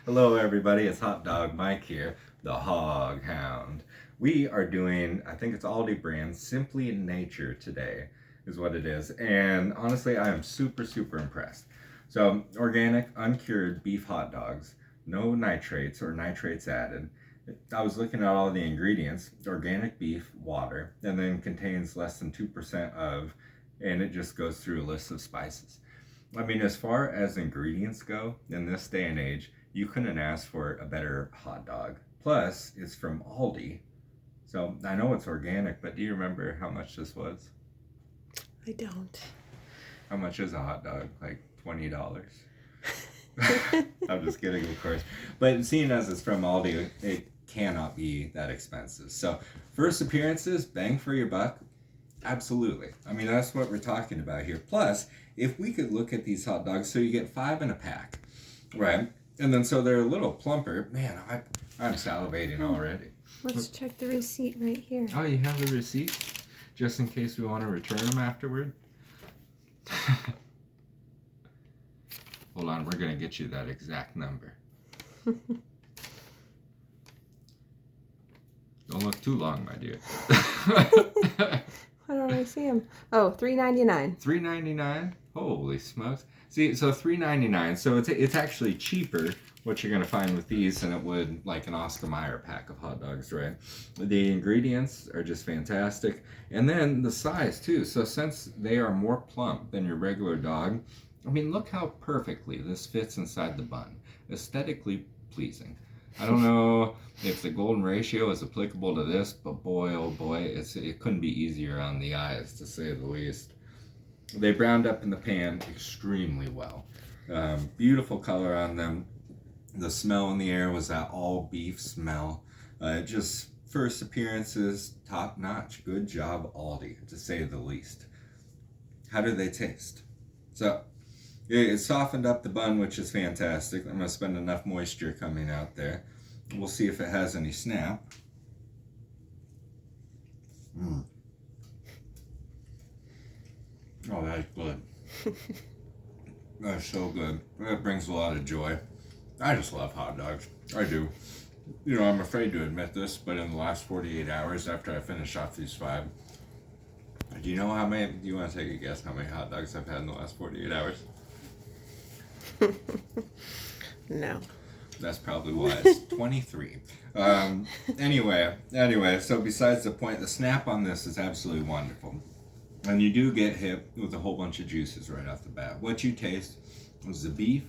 Hello, everybody. It's Hotdog Mike here, the Hog Hound. We are doing, I think it's Aldi brand, Simply Nature today, is what it is. And honestly, I am super, super impressed. So, organic, uncured beef hot dogs, no nitrates or nitrates added. I was looking at all the ingredients organic beef, water, and then contains less than 2% of, and it just goes through a list of spices. I mean, as far as ingredients go, in this day and age, you couldn't ask for a better hot dog. Plus, it's from Aldi. So I know it's organic, but do you remember how much this was? I don't. How much is a hot dog? Like $20. I'm just kidding, of course. But seeing as it's from Aldi, it cannot be that expensive. So, first appearances, bang for your buck. Absolutely. I mean, that's what we're talking about here. Plus, if we could look at these hot dogs, so you get 5 in a pack, right? And then so they're a little plumper. Man, I'm salivating already. Let's check the receipt right here. Oh, you have the receipt? Just in case we want to return them afterward? Hold on, we're going to get you that exact number. Don't look too long, my dear. Why don't I see them? Oh, $3.99. $3.99. Holy smokes! See, so $3.99. So it's actually cheaper what you're gonna find with these than it would like an Oscar Mayer pack of hot dogs, right? The ingredients are just fantastic, and then the size too. So since they are more plump than your regular dog, I mean, look how perfectly this fits inside the bun. Aesthetically pleasing. I don't know if the golden ratio is applicable to this, but boy, oh boy, it couldn't be easier on the eyes, to say the least. They browned up in the pan extremely well. Beautiful color on them. The smell in the air was that all beef smell. Just first appearances, top notch. Good job, Aldi, to say the least. How do they taste? So, it softened up the bun, which is fantastic. I'm going to spend enough moisture coming out there. We'll see if it has any snap. Oh, that's good. That's so good. That brings a lot of joy. I just love hot dogs. I do. You know, I'm afraid to admit this, but in the last 48 hours after I finish off these 5, do you know how many? Do you want to take a guess how many hot dogs I've had in the last 48 hours? No. That's probably why it's 23. Anyway, so besides the point, the snap on this is absolutely wonderful. And you do get hit with a whole bunch of juices right off the bat. What you taste is the beef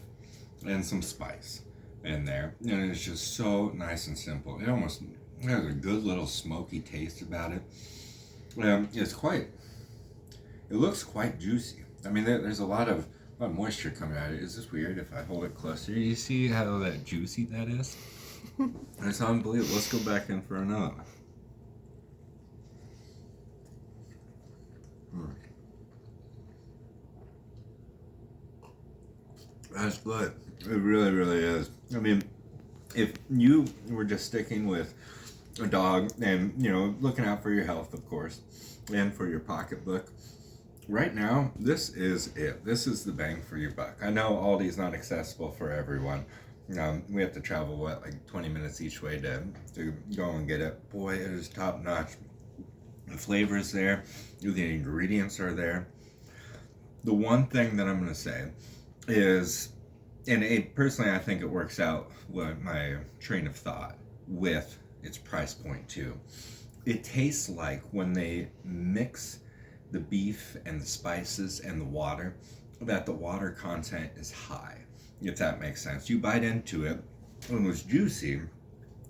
and some spice in there. And it's just so nice and simple. It almost has a good little smoky taste about it. It looks quite juicy. I mean, there's a lot of moisture coming out of it. Is this weird if I hold it closer? You see how that juicy that is? It's unbelievable. Let's go back in for another. That's good. It really, really is. I mean, if you were just sticking with a dog and, you know, looking out for your health, of course, and for your pocketbook, right now, this is it. This is the bang for your buck. I know Aldi's not accessible for everyone. We have to travel, like 20 minutes each way to go and get it. Boy, it is top notch. The flavor's there. The ingredients are there. The one thing that I'm going to say is, and personally, I think it works out with my train of thought with its price point too. It tastes like when they mix the beef and the spices and the water, that the water content is high, if that makes sense. You bite into it, and it was juicy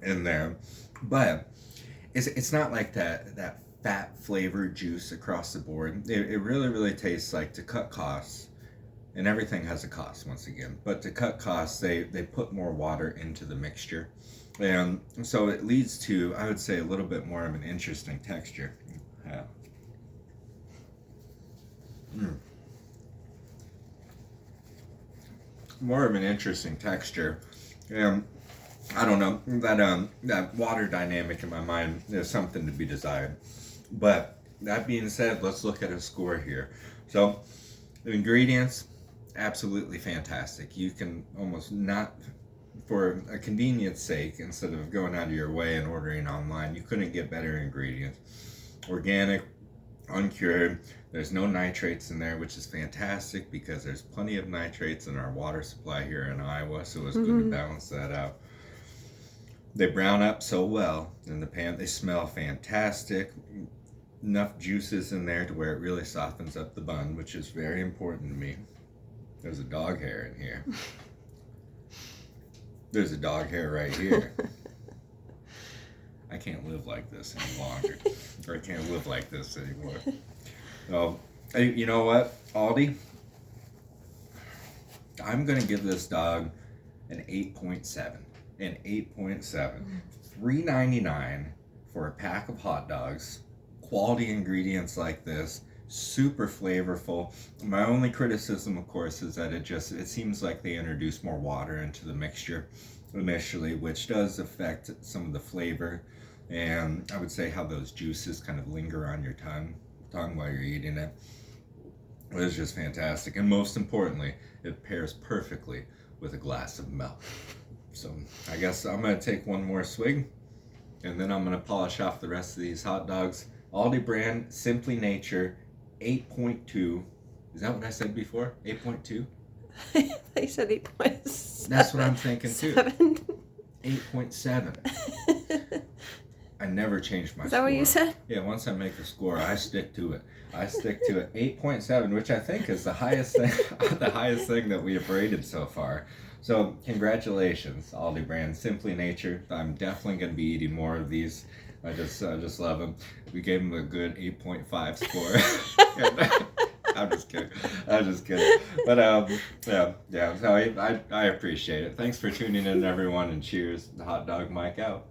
in there, but it's not like that fat flavored juice across the board. It really, really tastes like, to cut costs, and everything has a cost once again, but to cut costs, they put more water into the mixture. And so it leads to, I would say, a little bit more of an interesting texture. Yeah. More of an interesting texture. I don't know, that water dynamic in my mind is something to be desired. But that being said, let's look at a score here. So the ingredients, absolutely fantastic. You can almost not for a convenience sake, instead of going out of your way and ordering online, you couldn't get better ingredients. Organic, uncured. There's no nitrates in there, which is fantastic because there's plenty of nitrates in our water supply here in Iowa, so it's good to balance that out. They brown up so well in the pan. They smell fantastic. Enough juices in there to where it really softens up the bun, which is very important to me. There's a dog hair in here. There's a dog hair right here. I can't live like this any longer. Or I can't live like this anymore. So, hey, you know what, Aldi? I'm going to give this dog an 8.7. An 8.7. $3.99 for a pack of hot dogs. Quality ingredients like this. Super flavorful. My only criticism, of course, is that it seems like they introduce more water into the mixture initially, which does affect some of the flavor, and I would say how those juices kind of linger on your tongue while you're eating it. It was just fantastic, and most importantly, it pairs perfectly with a glass of milk. So I guess I'm gonna take one more swig, and then I'm gonna polish off the rest of these hot dogs. Aldi brand, Simply Nature, 8.2. Is that what I said before? 8.2? They said 8.7. That's what I'm thinking too. 8.7. I never changed my score. Is that what you said? Yeah, once I make a score, I stick to it. 8.7, which I think is the highest thing, the highest thing that we have rated so far. So congratulations, Aldi brand, Simply Nature. I'm definitely going to be eating more of these. I just love them. We gave them a good 8.5 score. I'm just kidding. But yeah. So I appreciate it. Thanks for tuning in, everyone, and cheers. The hot dog mic out.